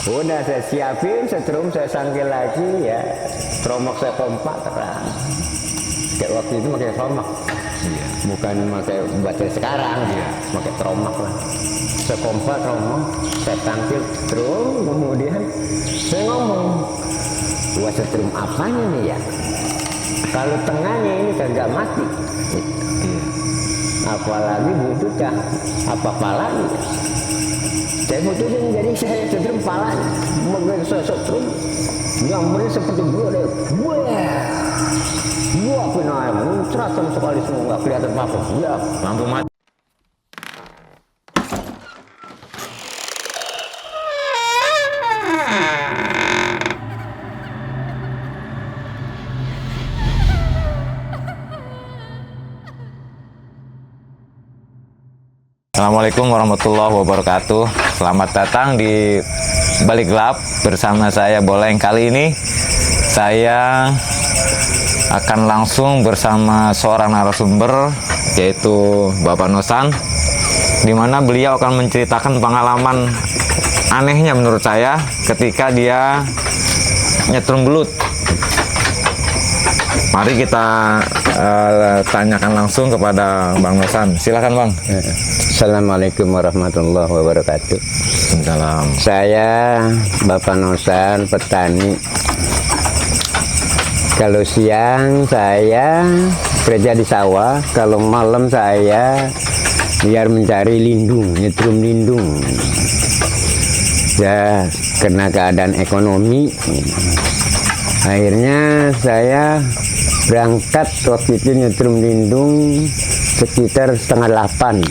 Udah saya siapin setrum, saya sangkil lagi ya, tromok saya pompa terang. Kayak waktu itu pakai tromok, Iya. bukan pakai baterai sekarang, Iya. pakai tromok lah. Saya pompa tromok, saya sangkil setrum, kemudian saya ngomong, wah setrum apanya nih ya? Kalau tengahnya ini kagak mati, Iya. apalagi buntutnya, apa palanya? Saya putusin jadi saya setrum palanya, megang setrum, nyambernya seperti gue deh, gue pun air muncrat sama sekali semua nggak kelihatan apa-apa, ya Lampu mati. Assalamualaikum warahmatullahi wabarakatuh. Selamat datang di Balik Gelap bersama saya Boleng. Kali ini saya akan langsung bersama seorang narasumber, yaitu Bapak Nosan, di mana beliau akan menceritakan pengalaman anehnya menurut saya ketika dia nyetrum belut. Mari kita tanyakan langsung kepada Bang Nosan. Silakan Bang. Assalamualaikum warahmatullahi wabarakatuh. Salam. Saya Bapak Nosan, petani. Kalau siang saya kerja di sawah, kalau malam saya biar mencari lindung, nyetrum lindung. Ya, karena keadaan ekonomi, akhirnya saya berangkat waktu itu nyetrum lindung sekitar 7:30.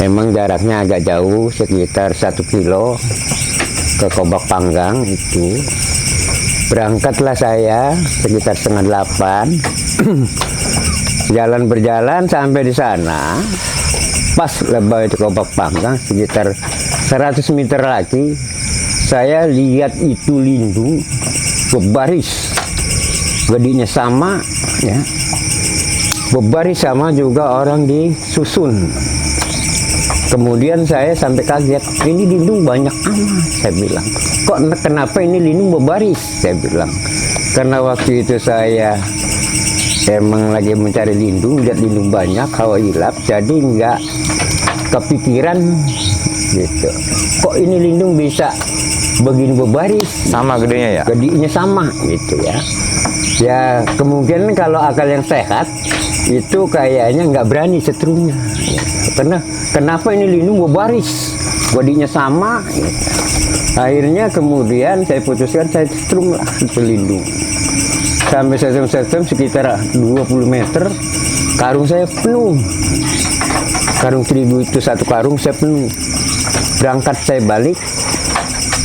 Emang jaraknya agak jauh, sekitar 1 kilo ke Kobak Panggang itu. Berangkatlah saya sekitar 7:30. Jalan berjalan sampai di sana. Pas lebah itu Kobak Panggang, sekitar 100 meter lagi, saya lihat itu lindung berbaris. Gedenya sama, ya. Berbaris sama juga orang disusun. Kemudian saya sampai kaget, ini lindung banyak amat, saya bilang. Kok kenapa ini lindung berbaris, saya bilang. Karena waktu itu saya emang lagi mencari lindung, lihat lindung banyak, hawa hilap, jadi nggak kepikiran gitu. Kok ini lindung bisa begini berbaris? Sama gedenya ya? Gedenya sama gitu ya. Ya kemungkinan kalau akal yang sehat itu kayaknya nggak berani setrumnya. Karena kenapa ini lindung berbaris, bodinya sama. Akhirnya kemudian saya putuskan saya setrum lah itu lindung. Sampai setrum sekitar 20 meter, karung saya penuh. Karung terigu itu satu karung saya penuh. Berangkat saya balik,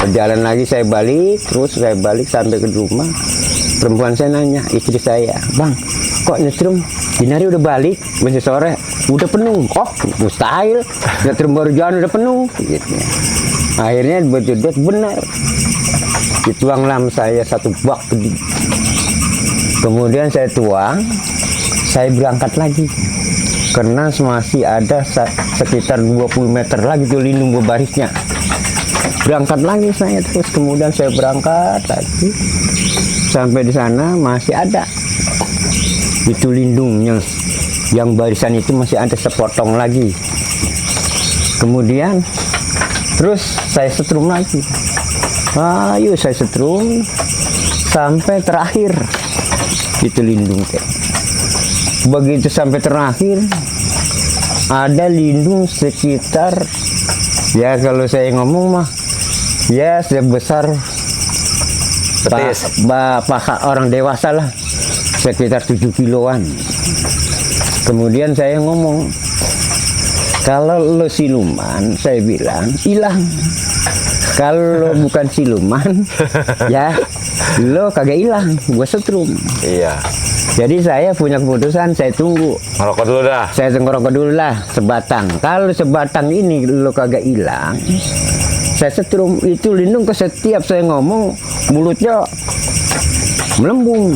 berjalan lagi saya balik, terus saya balik sampai ke rumah. Perempuan saya nanya, istri saya, Bang, kok nyetrum? Dinari udah balik, masih sore, udah penuh. Oh, mustahil, nyetrum baru jalan udah penuh. Gitu. Akhirnya betul benar. Dituang lam saya 1 bak gede. Kemudian saya tuang, saya berangkat lagi. Karena masih ada sekitar 20 meter lagi tuh lindung berbarisnya. Berangkat lagi saya terus, kemudian saya berangkat lagi. Sampai di sana masih ada itu lindung yang barisan itu masih ada sepotong lagi. Kemudian terus saya setrum lagi. Ayo saya setrum sampai terakhir itu lindung. Begitu sampai terakhir ada lindung sekitar, ya kalau saya ngomong mah ya sebesar paha orang dewasa lah, sekitar 7 kiloan. Kemudian saya ngomong, kalau lo siluman, saya bilang hilang. Kalau lo bukan siluman, ya lo kagak hilang, gua setrum. Iya. Jadi saya punya keputusan, saya tunggu. Ngerokok dulu dah. Saya ngerokok dulu lah sebatang. Kalau sebatang ini lo kagak hilang, saya setrum. Itu lindung ke setiap saya ngomong mulutnya melembung.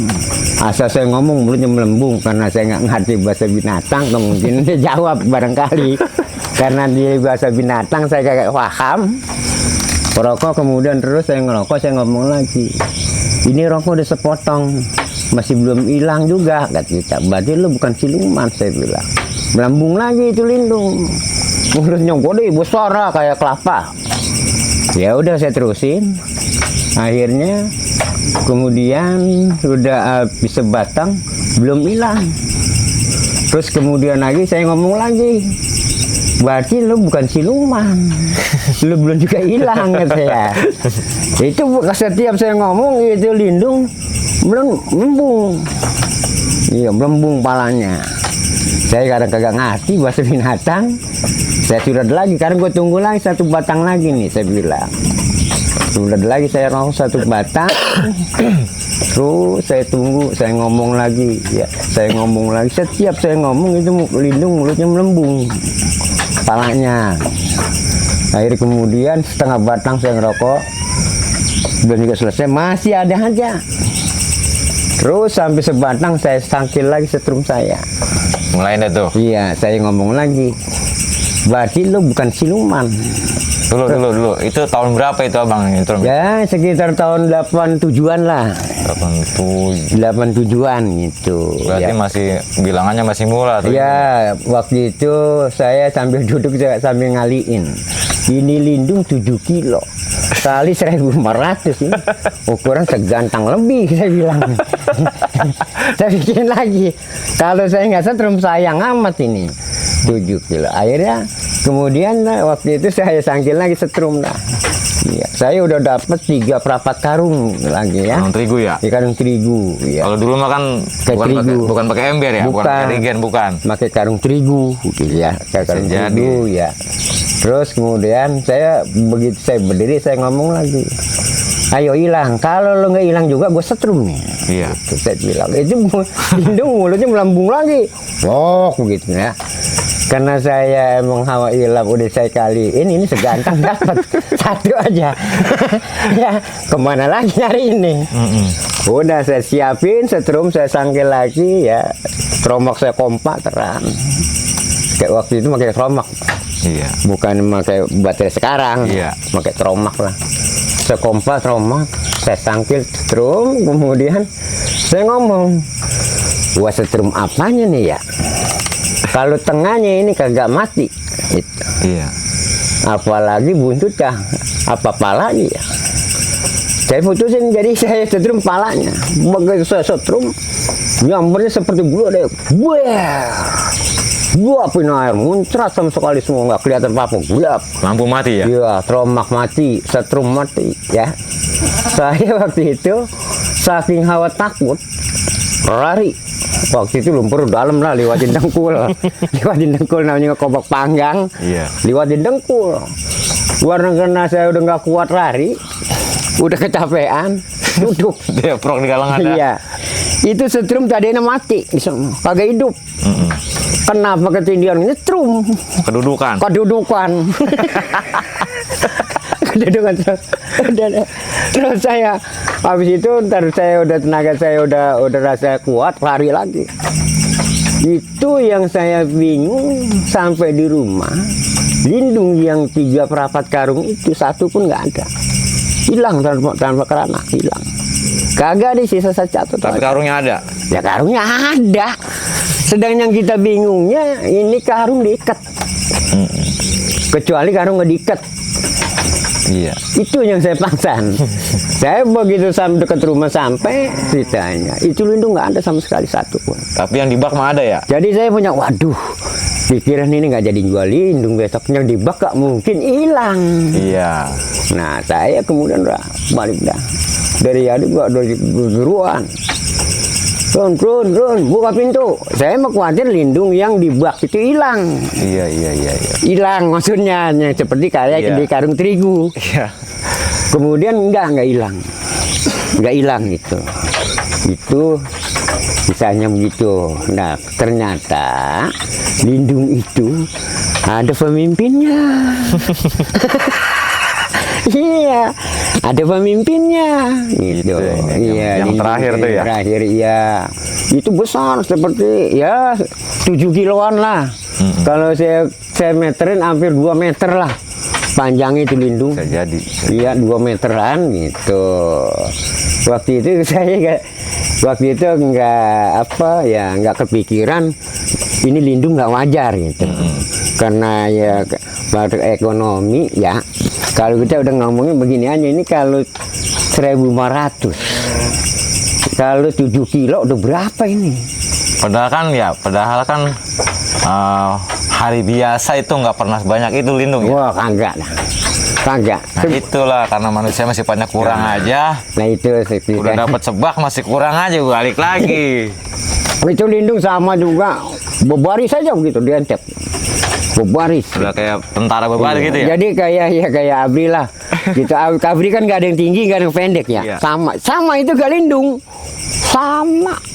Asal saya ngomong mulutnya melembung karena saya nggak ngerti bahasa binatang, kemungkinan dia jawab barangkali. Karena dia bahasa binatang saya kagak paham. Rokok kemudian terus saya ngerokok, saya ngomong lagi. Ini rokok udah sepotong, masih belum hilang juga, kata kita. Berarti lu bukan siluman, saya bilang. Melambung lagi itu Lindung. Mulutnya gede, besar kayak kelapa. Ya udah saya terusin. Akhirnya kemudian udah habis sebatang, belum hilang. Terus kemudian lagi saya ngomong lagi. Berarti lu bukan siluman, lu belum juga hilang, kata saya. Itu setiap saya ngomong itu Lindung belum melembung. Iya, melembung palanya. Saya kadang kagak ngerti bahasa binatang. Saya sudah lagi, karena gue tunggu lagi 1 batang lagi nih, saya bilang. Sudah lagi saya rokok 1 batang. Terus saya tunggu, saya ngomong lagi, ya, saya ngomong lagi. Setiap saya ngomong itu Lindung mulutnya melembung. Palanya. Akhirnya kemudian setengah batang saya ngerokok, belum juga selesai, masih ada aja. Terus sampai sebatang saya sangkil lagi setrum saya. Mulai deh tuh. Iya, saya ngomong lagi. Berarti lu bukan siluman. Dulu. Itu tahun berapa itu abang? Itu Ya sekitar tahun 87-an lah. 87-an gitu. Berarti ya. masih bilangannya masih murah tuh. Ya, waktu itu saya sambil duduk sambil ngaliin. Ini Lindung 7 kilo. Kali 1.500 ini. Ukuran segantang lebih, saya bilang. Saya bikin lagi. Kalau saya nggak setrum sayang amat ini. 7 kilo. Akhirnya kemudian waktu itu saya sangkil lagi setrum dah. Iya, saya udah dapat 3 perapat karung lagi ya. Karung terigu ya? Di karung terigu. Ya. Kalau dulu mah kan bukan pakai ember ya, bukan pakai regen, bukan. Pakai karung terigu, gitu ya. Kayak karung terigu ya. Terus kemudian saya begitu saya berdiri saya ngomong lagi. Ayo hilang. Kalau lo nggak hilang juga gue setrum nih. Iya. Gitu, saya bilang. Itu Lindung mulutnya melambung lagi. Wah, begitu ya. Karena saya emang hawa hilap udah saya kaliin, ini segantang dapat 1 aja. Ya, kemana lagi hari ini? Udah saya siapin setrum, saya sangkil lagi ya. Tromak saya kompak terang. Kayak waktu itu pakai tromak. Iya. Bukan pakai baterai sekarang. Iya. Pakai tromak lah. Saya kompak tromak, saya sangkil setrum, kemudian saya ngomong, wah setrum apanya nih ya? Kalau tengahnya ini kagak mati, gitu. Iya. Apalagi buntut kah? Apa palanya ya? Saya putusin, jadi saya setrum palanya. Begitu saya setrum, nyambernya seperti gula deh. Guapin air, muncrat sama sekali semua, nggak kelihatan apa-apa, gelap. Lampu mati ya? Iya, tromak mati, setrum mati, ya. Saya waktu itu saking hawa takut, lari. Waktu itu lumpur dalam lah, lewatin dengkul. Lewatin dengkul namanya kobak panggang. Iya. Lewatin dengkul. Karena saya udah nggak kuat lari, udah kecapean, duduk. Dia prok di galangan. Iya. Itu setrum tadinya mati, kagak hidup. Kenapa ketindihan nyetrum? Kedudukan. Kedudukan terus saya habis itu ntar saya udah tenaga saya udah rasa kuat, lari lagi. Itu yang saya bingung sampai di rumah. Lindung yang 3 perapat karung itu 1 pun nggak ada, hilang tanpa kerana, hilang. Kagak ada sisa satu. Tapi karungnya ada. Ya karungnya ada. Sedang yang kita bingungnya ini karung diikat. Kecuali karung nggak diikat. Iya. Itu yang saya pangsan. Saya begitu sampai dekat rumah sampai ceritanya itu Lindung nggak ada sama sekali 1 pun. Tapi yang di bak mah ada ya? Jadi saya punya, waduh, pikiran ini nggak jadi jual Lindung, besoknya di bak gak mungkin hilang. Iya. Nah saya kemudian balik dah dari adik gua dari guruan. Run, buka pintu. Saya mau khawatir Lindung yang di bak itu hilang. Iya. Hilang maksudnya, seperti kayak di karung terigu. Iya. Kemudian enggak hilang. Enggak hilang itu. Itu misalnya begitu. Nah, ternyata Lindung itu ada pemimpinnya. Iya, ada pemimpinnya gitu. Iya, yang terakhir tuh ya. Terakhir iya. Itu besar seperti ya 7 kiloan lah. Kalau saya meterin hampir 2 meter lah. panjangnya itu lindung. Bisa jadi. Iya 2 meteran gitu. Waktu itu nggak kepikiran ini lindung nggak wajar gitu. Karena ya ekonomi ya. Kalau kita udah ngomongin begini aja, ini kalau 1.500, kalau 7 kilo udah berapa ini? Padahal kan hari biasa itu nggak pernah sebanyak itu lindung ya. Wah kagak. Nah itulah karena manusia masih banyak kurang aja. Nah itu Udah dapat sebak masih kurang aja, balik lagi. Itu lindung sama juga berbaris saja begitu diantep. Berbaris. Udah kayak tentara berbaris gitu ya. Jadi kayak Abri lah. Gitu. Abri kan nggak ada yang tinggi, nggak ada yang pendek ya. Iya. Sama itu gak lindung.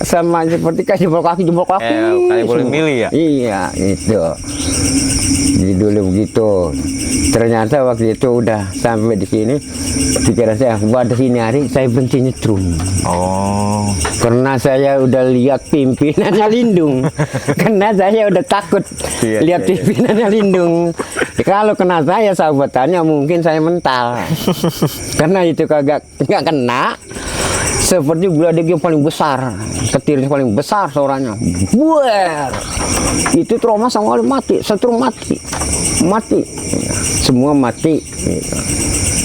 Sama seperti kayak jempol kaki. Kayak boleh milih ya. Iya itu. Jadi dulu begitu. Ternyata waktu itu udah sampai di sini, pikiran saya pada sini hari saya berhenti nyetrum. Oh. Karena saya udah lihat pimpinannya lindung. Karena saya udah takut lihat pimpinannya lindung. Kalau kena saya sahabatannya mungkin saya mental. Karena itu nggak kena. Seperti geledek yang paling besar, ketir yang paling besar suaranya. Buer. Itu trauma sama orang mati, setrum mati. Semua mati. Gitu.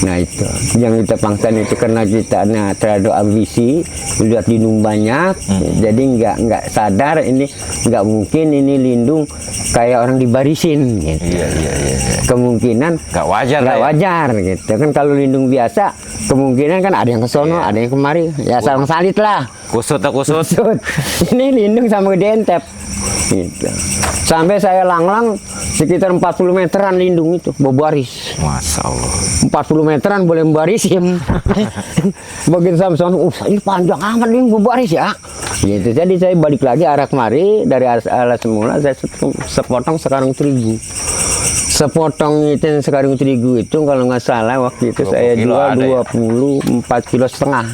Nah itu yang kita pangsan itu karena kita terhadap ambisi, lihat lindung banyak, jadi nggak sadar ini nggak mungkin ini lindung kayak orang dibarisin. Gitu. Iya. Kemungkinan Nggak wajar gitu kan. Kalau lindung biasa kemungkinan kan ada yang ke sono, ada yang kemari, ya saling salit lah. Kusut. Ini lindung sama dientep. Gitu. Sampai saya langlang sekitar 40 meteran lindung itu berbaris. Masya Allah. 40 meteran boleh membarisin. Begitu Samson, ini panjang amat ini berbaris ya. Gitu. Jadi saya balik lagi arah kemari, dari arah semula saya sepotong sekarang terigu. Sepotong itu sekarang terigu itu kalau nggak salah waktu itu saya jual 24 kilo setengah.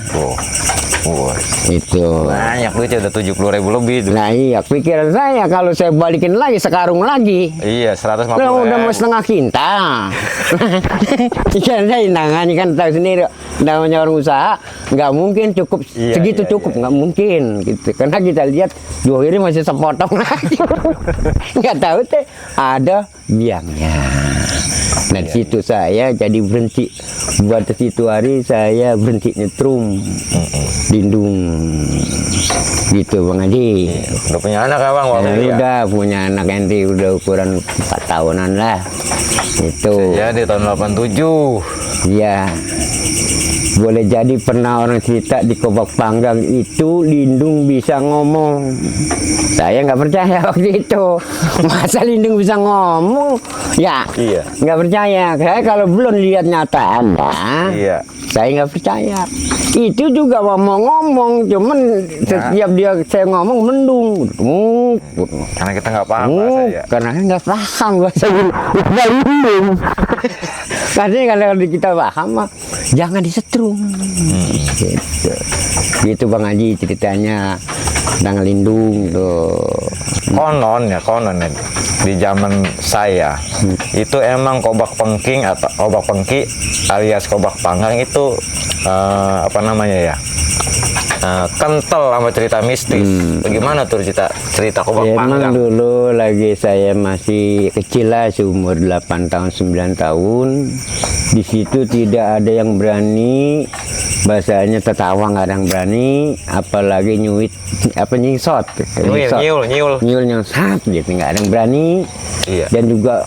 Itu Banyak duitnya, udah 70.000 lebih itu. nah iya pikiran saya kalau saya balikin lagi sekarung lagi. Iya, 150.000. Udah mau setengah kintal. Ikan saya nangannya kan tahu sendiri, namanya orang usaha nggak mungkin cukup segitu cukup, nggak mungkin gitu. Karena kita lihat dua ini masih sepotong lagi. Nggak tahu teh ada biangnya. Nah di situ saya jadi berhenti. Buat situ hari saya berhenti nyetrum lindung gitu Bang Haji. Udah punya anak ya Bang? Udah punya anak nanti udah ukuran 4 tahunan lah itu. Jadi tahun 87. Iya. Boleh jadi pernah orang cerita di Kobak Panggang itu lindung bisa ngomong. Saya nggak percaya waktu itu. Masa lindung bisa ngomong? Ya, nggak percaya. Saya kalau belum lihat nyataannya, saya nggak percaya. Itu juga mau ngomong, cuman setiap saya ngomong mendung. Karena kita nggak paham bahasa ya. Karena nggak paham bahasa lindung. Karena kalau kita paham mah jangan disetrum. Gitu. Gitu Bang Haji ceritanya tentang lindung tuh. Konon ya di zaman saya itu emang kobak pengking atau kobak pengki alias kobak panggang itu apa namanya ya, kental sama cerita mistis. Bagaimana tuh cerita kobak panggang? Emang dulu lagi saya masih kecil lah, seumur 8 tahun 9 tahun. Di situ tidak ada yang berani, bahasanya tertawa nggak ada yang berani, apalagi nyuit nyingsot, nyul nyingsat gitu, nggak ada yang berani. Dan juga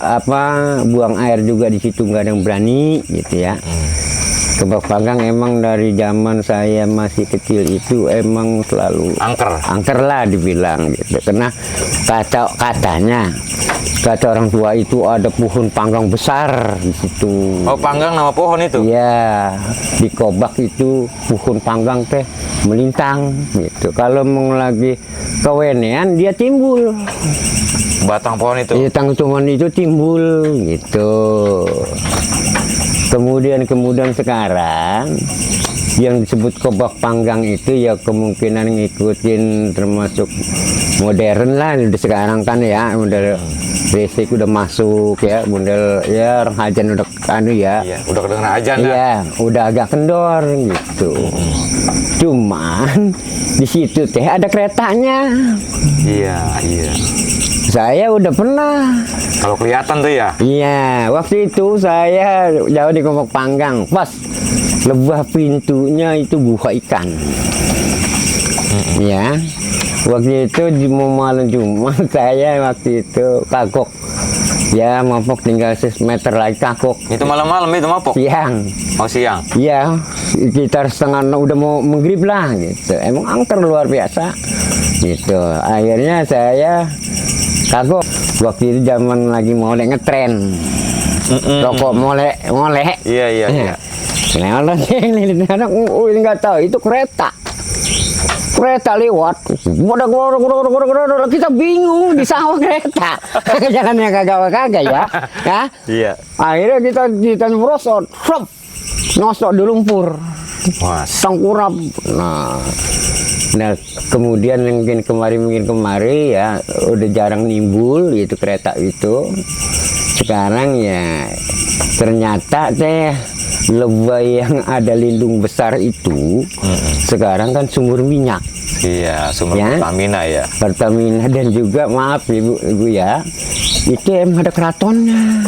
buang air juga di situ nggak ada yang berani gitu ya. Kobak Panggang emang dari zaman saya masih kecil itu emang selalu angker lah dibilang gitu. Karena katanya kata orang tua itu ada pohon panggang besar di situ. Oh, panggang nama pohon itu? Iya, di Kobak itu pohon panggang teh melintang gitu. Kalau mau lagi kewenean dia timbul. Batang pohon itu? Batang pohon itu timbul gitu. kemudian sekarang yang disebut kobak panggang itu ya kemungkinan ngikutin termasuk modern lah. Sekarang kan ya model basic udah masuk ya, model ya renghajan udah anu ya. Iya, udah kedengeran ajan ya. Iya, udah agak kendor gitu. Cuman di situ teh ada keretanya. Iya, iya. Saya udah pernah. Kalau kelihatan tuh ya. Iya, waktu itu saya jauh di Kobak Panggang, pas lebah pintunya itu gua ikan. Ya, waktu itu di malam Jumat saya waktu itu kagok. Ya, mapok tinggal 100 meter lagi kagok. Itu malam-malam itu mapok. Siang. Oh, siang. Iya, sekitar setengah udah mau maghrib lah gitu. Emang angker luar biasa. Gitu. Akhirnya saya kagok. Waktu itu zaman lagi mulai ngetren. Rokok mulai. Iya, iya, iya. Kenapa sih nggak tahu itu kereta lewat, kita bingung di sawah kereta, jalannya kagak ya, ya. Iya. Akhirnya kita merosot, nosok di lumpur, tengkurap. Nah kemudian mungkin kemari ya udah jarang nimbul itu kereta itu. Sekarang ya ternyata teh lebah yang ada lindung besar itu sekarang kan sumur minyak. Iya, sumur Ya. Pertamina ya. Pertamina dan juga maaf ibu ya, itu emang ada keratonnya.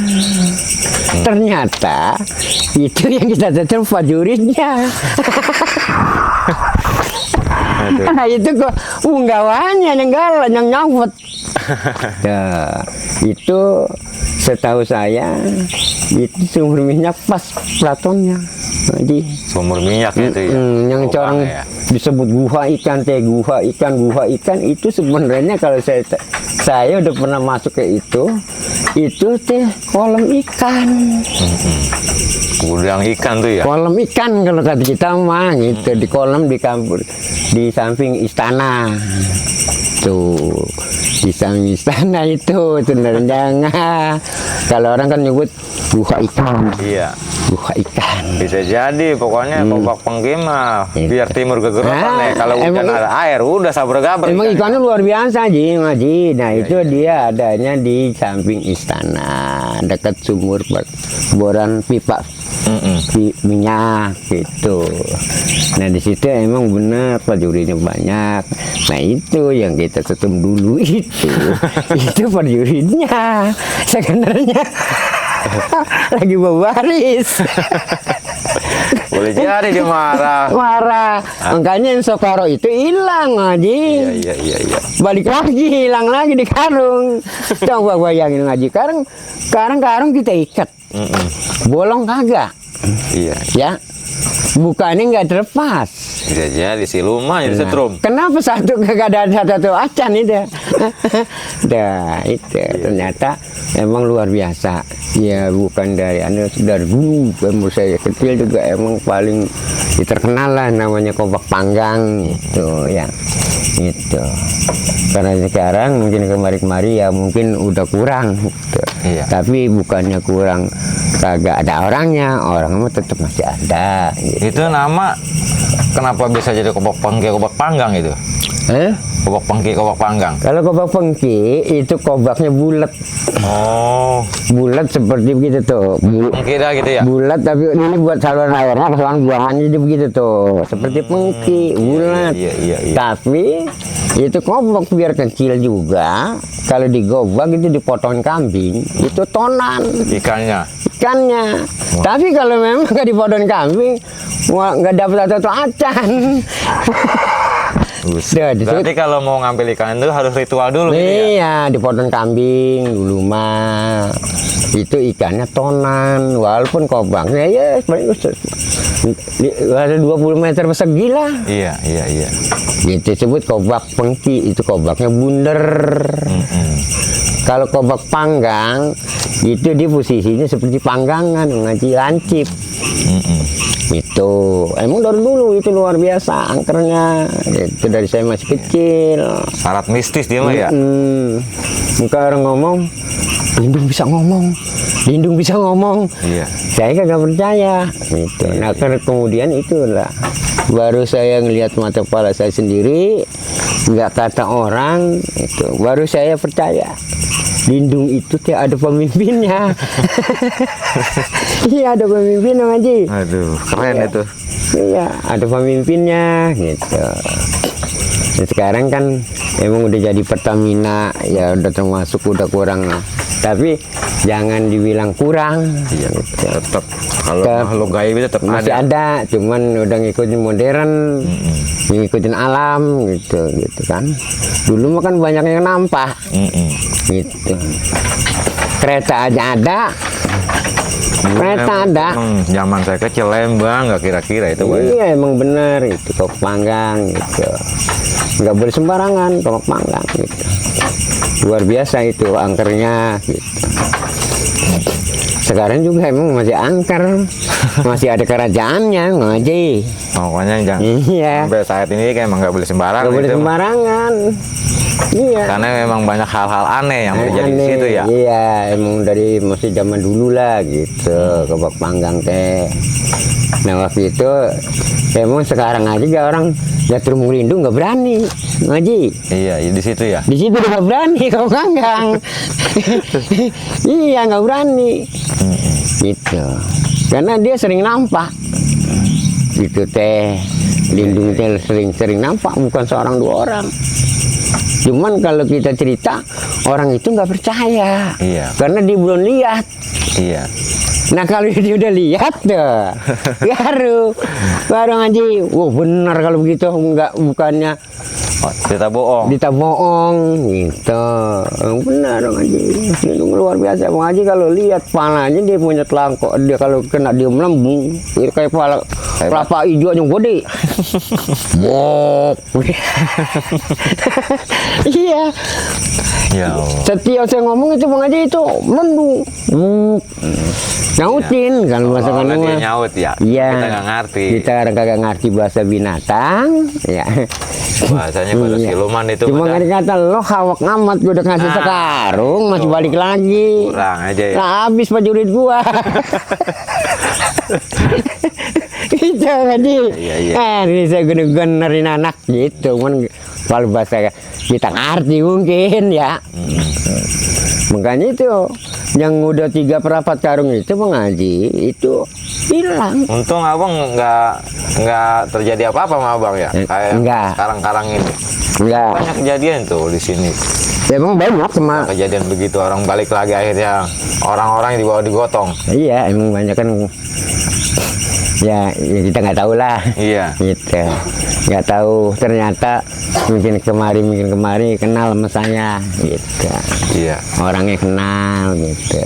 Ternyata itu yang kita tetap prajuritnya. Nah itu kok unggawannya yang nyangkut. Nah, itu setahu saya itu sumur minyak pas keratonnya. Jadi Sumur minyak itu ya. yang corang ya. disebut guha ikan itu sebenarnya kalau saya udah pernah masuk ke itu teh kolam ikan. Gudang ikan tuh ya. Kolam ikan kalau kata kita mah gitu, di kolam di kampung di samping istana. Tuh di samping istana itu sebenarnya kalau orang kan nyebut guha ikan. Iya. Guha ikan. Bisa jadi pokoknya Kobak Panggi mah biar timur kegerutan ya. Kalau hujan ada air udah sabar-gabar. Emang ikannya. ikannya luar biasa Ngaji. Nah itu dia adanya di samping istana dekat sumur boran pipa minyak gitu. Nah di situ emang benar prajuritnya banyak. Nah itu yang kita ketemu dulu itu prajuritnya sebenarnya lagi berbaris. Boleh jadi dia marah. Makanya yang Sokaro itu hilang Ngaji. Iya. Balik lagi, hilang lagi di karung. Coba bayangin Ngaji, karung kita ikat. Bolong kagak. Iya. Ya. Bukannya nggak terlepas. Bisa jadi siluman jadi setrum. Kenapa kagak ada satu acan itu? Nah, itu ternyata emang luar biasa. Ya bukan dari dulu umur saya kecil juga emang paling terkenal lah namanya Kobak Panggang itu ya. Gitu. Karena sekarang mungkin kemari ya mungkin udah kurang gitu. Iya. Tapi bukannya kurang kagak ada orangnya mah tetap masih ada gitu. Itu nama kenapa bisa jadi Kobak Panggang itu? Kobak Panggang. Kalau kobak pengki itu kobaknya bulat. Oh, Bulat seperti begitu tuh. pengki dah gitu ya. Bulat tapi ini buat saluran airnya, saluran buangannya jadi begitu tuh. Seperti pengki, bulat. Iya. Tapi itu kobak biar kecil juga. Kalau digobak itu dipotong kambing, itu tonan Ikannya. ikannya. Tapi kalau memang nggak dipotong kambing, nggak dapat satu acan. Berarti kalau mau ngambil ikan itu harus ritual dulu gitu ya? Iya, dipotong kambing dulu mah. Itu ikannya tonan, walaupun kobaknya ya ada 20 meter persegi lah. Iya. Itu disebut kobak pengki, itu kobaknya bunder. Kalau kobak panggang, itu dia posisinya seperti panggangan, Ngaji lancip. Itu emang dari dulu itu luar biasa angkernya. Itu dari saya masih kecil. Syarat mistis dia mah ya. Muka orang ngomong Lindung bisa ngomong, Lindung bisa ngomong. Iya. Saya kagak percaya gitu. Nah karena kemudian itulah baru saya ngelihat mata kepala saya sendiri, nggak kata orang itu, baru saya percaya Lindung itu ada pemimpinnya. Iya ada pemimpinnya Haji. Aduh, keren Iya. itu. Iya ada pemimpinnya gitu. Dan sekarang kan emang udah jadi Pertamina, ya udah termasuk udah kurang, tapi jangan dibilang kurang. Iya. Gitu. Tetap kalau Tetap makhluk gaib itu tetap Masih ada, cuman udah ngikutin modern, ngikutin alam gitu kan. Dulu mah kan banyak yang nampak gitu. Kereta aja ada. Kereta ada. Zaman saya kecil Lembang nggak kira-kira itu Pak. Iya emang bener itu Kok Panggang gitu. Nggak boleh sembarangan Kok Panggang gitu. Luar biasa itu angkernya gitu. Sekarang juga emang masih angker, masih ada kerajaannya Ngaji. Pokoknya jangan Iya. sampai saat ini kayak emang nggak boleh sembarangan. Nggak boleh itu. sembarangan. Iya. Karena memang banyak hal-hal aneh yang terjadi di Aneh. situ ya. Iya, emang dari masih zaman dulu lah gitu, Kebak Panggang teh. Nah waktu itu, emang sekarang aja gak orang jatuh Lindung nggak berani, Ngaji. Iya, di situ ya. Di situ nggak berani Kebak Panggang. Iya nggak berani. Gitu. Karena dia sering nampak. Gitu teh. Lindung teh sering-sering nampak, bukan seorang dua orang. Cuman kalau kita cerita, orang itu nggak percaya. Iya. Karena dia belum lihat. Iya. Nah kalau dia udah lihat tuh, baru Ngaji. Wah benar kalau begitu, bukannya Oh, kita bohong. kita bohong gitu. Benar Ngaji. Lindung luar biasa Ngaji. Kalau lihat palanya dia punya telangkok. Dia kalau kena dia melambung, kayak pala kelapa hijau yang gede. Bok. Iya. Ya Allah. Setiap saya ngomong itu Bang Haji itu melendung. Nyautin kan bahasa Oh, Bandung dia mah. nyaut ya. Iya. Kita nggak ngerti. Kita kadang kagak ngerti bahasa binatang, ya. Bahasanya bahasa Iya. siluman itu. Cuma benar. nggak dikata lo hawak amat gue udah ngasih Nah, sekarung masih tuh. balik lagi. Kurang aja ya. Nah, habis prajurit gua. Gitu Haji. Iya, iya. Ini saya benerin anak gitu. Cuman kalau bahasa kita ngerti mungkin ya. Makanya itu yang udah 3/4 karung itu Bang Haji itu hilang. Untung abang nggak terjadi apa-apa sama abang ya. Kayak Enggak. sekarang ini. Enggak. Banyak kejadian tuh di sini. Emang banyak sama. Kejadian begitu orang balik lagi akhirnya orang-orang yang dibawa digotong. Iya, emang banyak kan. Ya kita nggak tahu lah. Iya. Gitu. Nggak tahu ternyata mungkin kemari kenal sama saya gitu. Iya. Orangnya kenal gitu.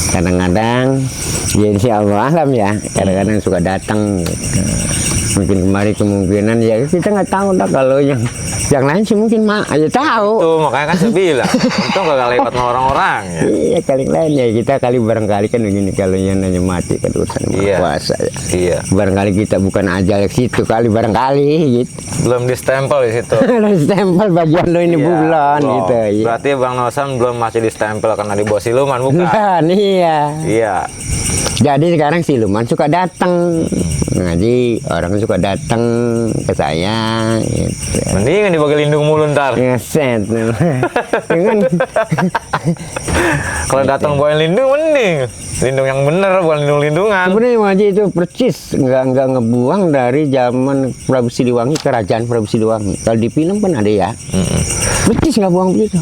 Kadang-kadang ya insya Allah alam ya. Kadang-kadang suka datang gitu. Mungkin kemari kemungkinan ya kita nggak tahu lah. Kalau yang lain sih mungkin aja tahu. Tuh makanya kan saya bilang, untung gak lewat sama orang-orang ya. Iya kali lain ya kita kali barangkali kan begini kalau yang nanya mati kan urusan Iya. puasa ya. Iya. Barangkali kita bukan ajal ke situ kali barangkali gitu. Belum di-stempel di situ. Stempel bagian lo ini Iya, bulan belum. gitu. Iya. Berarti Bang Nosan belum masih di-stempel karena di bawah siluman bukan? Bukan, iya. Iya. Jadi sekarang siluman suka datang. Ngaji orang suka datang ke saya gitu. Mendingan dibagi lindung mulu ntar. Ngeset. Dengan Kalau datang bawain lindung mending. Lindung yang bener bukan lindung-lindungan. sebenarnya Ngaji itu percis nggak ngebuang dari zaman Prabu Siliwangi, kerajaan Prabu Siliwangi. Kalau di film kan ada ya. Percis nggak buang begitu.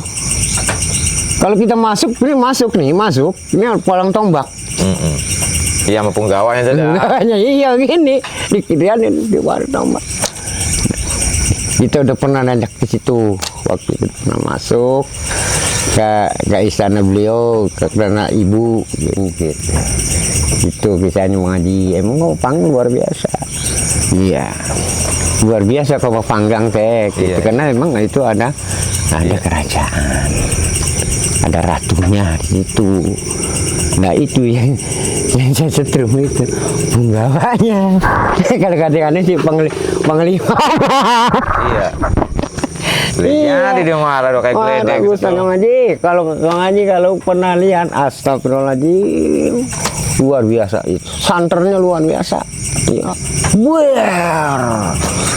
Kalau kita masuk, ini masuk. Ini palang tombak. Iya sama penggawanya saja. Enggaknya iya gini, dikirian di warung tombak. Kita udah pernah nanya ke situ waktu itu pernah masuk ke istana beliau karena ibu gitu. Itu kisahnya Ngaji. Emang kok Panggang luar biasa. Iya. Luar biasa kalau Panggang teh gitu. Iya. Karena emang itu ada kerajaan. Ada ratunya di situ. Nah itu yang saya setrum itu penggawanya. Kalau kadang-kadang sih panglima. Iya. Jadi dia marah dong kayak geledek. Bagus Kang Haji. Kalau Kang Haji kalau pernah lihat, astagfirullahaladzim, luar biasa itu. Santernya luar biasa. Ya. Buer.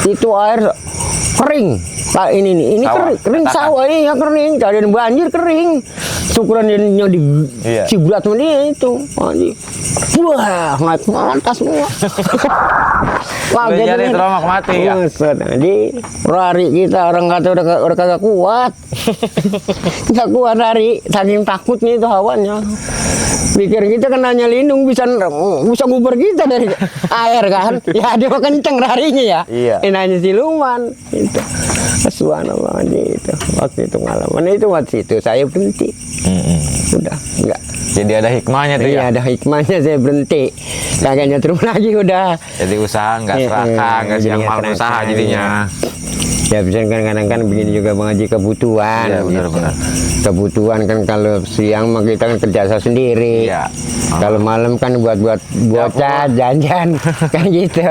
Itu air kering. Kayak ini nih, ini Sawah, kering sawah, iya kering. Keadaan banjir kering. Syukuran dia di cibrat sama dia itu. Wah, naik ke atas semua. Wah, jadi teromak mati ya. Jadi lari kita orang kata udah kagak kuat. Nggak kuat lari, saking takutnya itu hawanya. Pikir kita kenanya lindung bisa nguber kita dari air kan. Ya dia kenceng larinya ya. Iya. Nanya siluman itu. Subhanallah itu. Waktu itu pengalaman itu waktu itu saya berhenti. Udah enggak. Jadi ada hikmahnya tuh Iya, ya. ada hikmahnya saya berhenti. Kagak nyetrum lagi udah. Jadi usaha nggak serakah, nggak siang malam usaha jadinya. Ya bisa kadang-kadang kan begini juga Bang Haji, kebutuhan. Iya, benar-benar. Kebutuhan kan kalau siang mah kita kan kerja sendiri. Iya. Kalau malam kan buat bocah jajan kan gitu.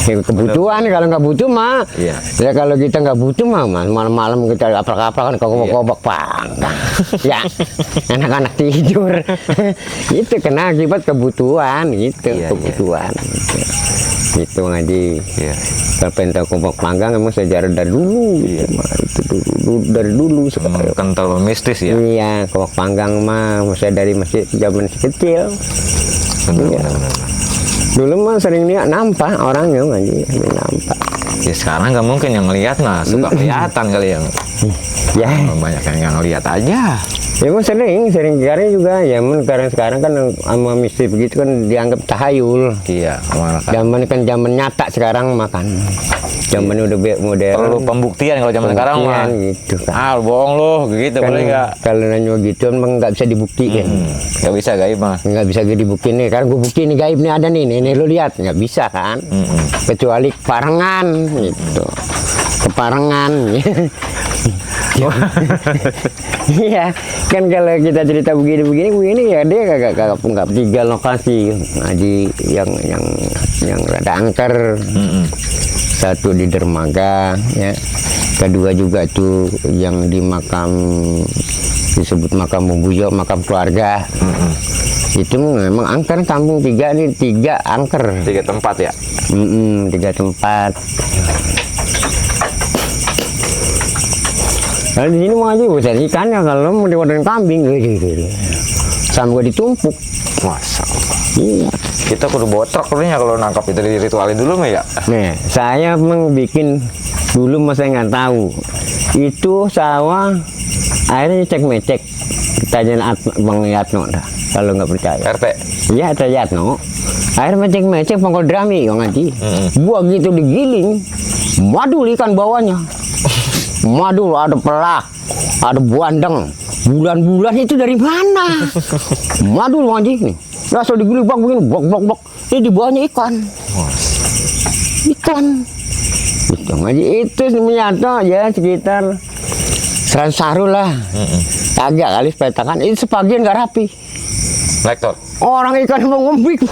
Ya, kebutuhan kalau nggak butuh mah. Iya. Ya kalau kita nggak butuh mah malam-malam kita aprak-aprak kan kobok-kobok panggang. Ya anak-anak tidur. Itu kena akibat kebutuhan gitu, Iya, kebutuhan. Itu Ngaji. Iya. Kalau pengen tahu kobok panggang emang sejarah dari dulu. Iya. Itu dulu dari dulu sekarang. Kental mistis ya. Iya, kobok panggang mah saya dari masih zaman masih kecil. Iya. Benar. Dulu mah sering lihat nampak orangnya Ngaji, nampak. Ya sekarang nggak mungkin yang ngelihat mah suka kelihatan kali yang. Ya, Banyak yang ngelihat aja. ya emang sering karena juga ya sekarang kan sama misteri begitu kan dianggap tahayul. Iya, malah kan. Zaman kan zaman nyata sekarang makan. Zaman udah modern. Perlu pembuktian kalau zaman sekarang mah. Gitu kan. Bohong loh, gitu Kan boleh nggak? kalau nanya gitu emang nggak bisa dibuktikan. Nggak bisa gaib mah. Nggak bisa dibuktiin nih, karena gue buktiin nih gaib nih ada nih lu lihat, nggak bisa kan. Kecuali keparengan gitu, keparengan. Iya kan kalau kita cerita begini ya dia nggak tiga lokasi Ngaji yang rada angker. Satu di dermaga ya, kedua juga tuh yang di makam disebut makam Bubuyo, makam keluarga. Itu memang angker, kampung tiga angker. 3 tempat ya. 3 tempat. Kalau di sini mau aja besar ikannya, kalau mau diwadahin kambing gitu. Sampai ditumpuk. Masa. Iya. Kita kudu bawa truk dulunya kalau nangkap itu di ritualin dulu mah ya. Nah, saya memang bikin dulu mas saya nggak tahu. Itu sawah airnya cek-mecek. Tanya Bang Yatno dah, kalau nggak percaya. RT. Iya, ada Yatno. Air mecek-mecek pangkal drami yang Ngaji. Buah gitu digiling, madul ikan bawahnya. Madul, ada pelak, ada buandeng. Bulan-bulan itu dari mana? Madul Ngaji nih. Langsung digiling bang begini, bok. Ini di bawahnya ikan. Ikan. Itu Ngaji itu menyata ya sekitar Seransarul lah. Agak kali petakan, itu sebagian nggak rapi. Lektor. Orang ikan mau ngembik.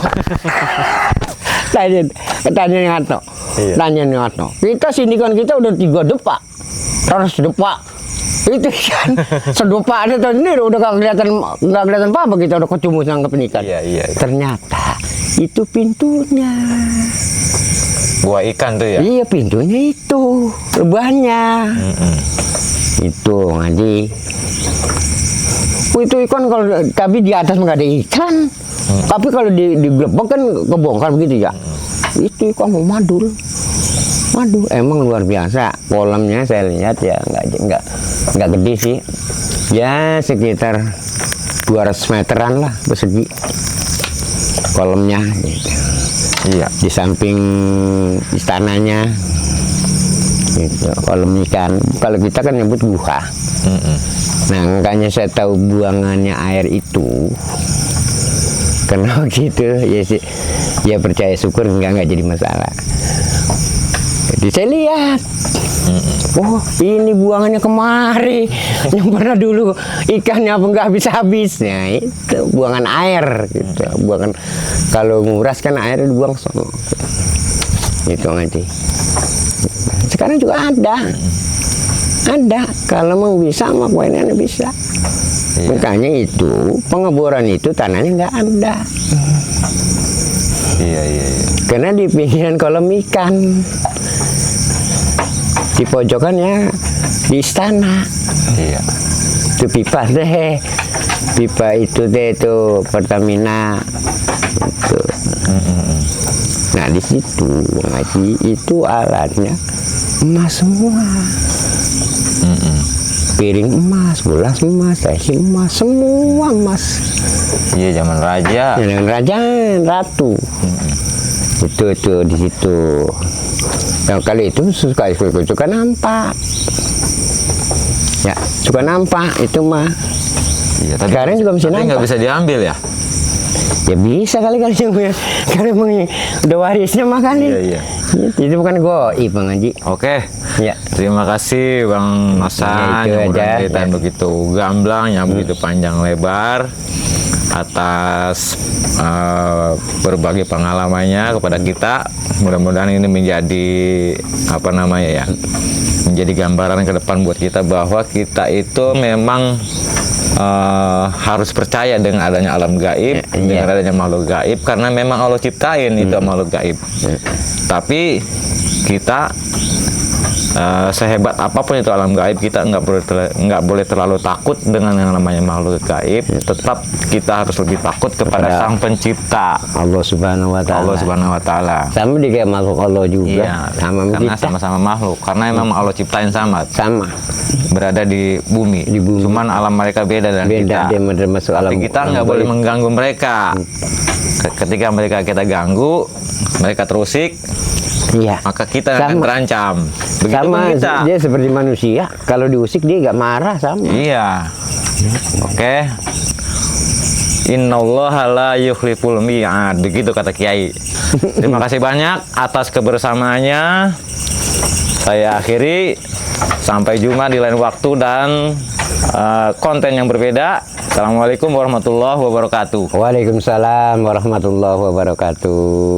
Tanya Ngato. Iya. Tanya Ngato. Kita sindikan kita udah 3 depak. Terus depak. Itu kan sedepak ada tahun ini udah nggak kelihatan apa kita udah kecumbu nangkep ikan. Iya. Ternyata itu pintunya. Buah ikan tuh ya. Iya pintunya itu lebahnya. Itu Ngaji. Itu ikan kalau tapi di atas nggak ada ikan. Tapi kalau di gerbang kan kebongkar begitu ya. Itu ikan mau madul. Emang luar biasa. Kolamnya saya lihat ya nggak gede sih. Ya sekitar 200 meteran lah persegi. Kolamnya gitu. Iya. Di samping istananya. Gitu, kolam ikan. Kalau kita kan nyebut guha. Nah, makanya saya tahu buangannya air itu. Kenapa gitu? Ya sih, ya percaya syukur nggak jadi masalah. Jadi saya lihat, oh ini buangannya kemari, yang pernah dulu ikannya apa nggak habis-habis. Nah itu buangan air, gitu. Buangan kalau nguras kan air dibuang semua. Itu Ngaji. Sekarang juga ada. Ada, kalau mau bisa mah poinnya bisa. Iya. Makanya itu pengeboran itu tanahnya nggak ada. Iya, iya, iya. Karena di pinggiran kolam ikan, di pojokannya di istana. Iya. Itu pipa deh, pipa itu deh itu Pertamina. Itu. Nah di situ ngaji itu alatnya emas semua. Piring emas, gelas emas, tesi emas, semua emas. Iya, zaman raja. Yang raja, ratu. Itu di situ. Yang kali itu suka nampak. Ya, suka nampak itu mah. Iya, tapi Sekarang juga bisa nggak nampak. bisa diambil ya? Ya bisa kali yang gue. Kalau emang udah warisnya mah kali. Iya, iya. Itu bukan goib Bang Haji. Oke. Ya. Terima kasih Bang Hasan Ya, itu yang udah aja. ceritain begitu gamblang, yang begitu panjang lebar atas berbagi pengalamannya kepada kita. Mudah-mudahan ini menjadi apa namanya ya, menjadi gambaran ke depan buat kita bahwa kita itu memang harus percaya dengan adanya alam gaib, dengan adanya makhluk gaib, karena memang Allah ciptain itu makhluk gaib. Tapi kita sehebat apapun itu alam gaib, kita nggak boleh terlalu takut dengan yang namanya makhluk gaib. Tetap kita harus lebih takut kepada Sang Pencipta, Allah Subhanahu wa taala. Allah Subhanahu wa taala. Sama di kayak makhluk Allah juga. Iya, Sama karena kita. sama-sama makhluk. Karena memang Allah ciptain sama, Sama. berada di bumi. Di bumi. Cuman alam mereka beda dengan Beda dia kita. masuk alam. Tapi kita nggak alam boleh gaib. mengganggu mereka. Ketika mereka kita ganggu, mereka terusik, Iya. maka kita akan Sama. terancam. Begitu Sama pun kita. dia seperti manusia. Kalau diusik dia nggak marah sama. Iya. Oke. Innallaha la yukhliful mi'ad. Begitu kata Kiai. Terima kasih banyak atas kebersamaannya. Saya akhiri. Sampai jumpa di lain waktu dan konten yang berbeda. Assalamualaikum warahmatullahi wabarakatuh. Waalaikumsalam warahmatullahi wabarakatuh.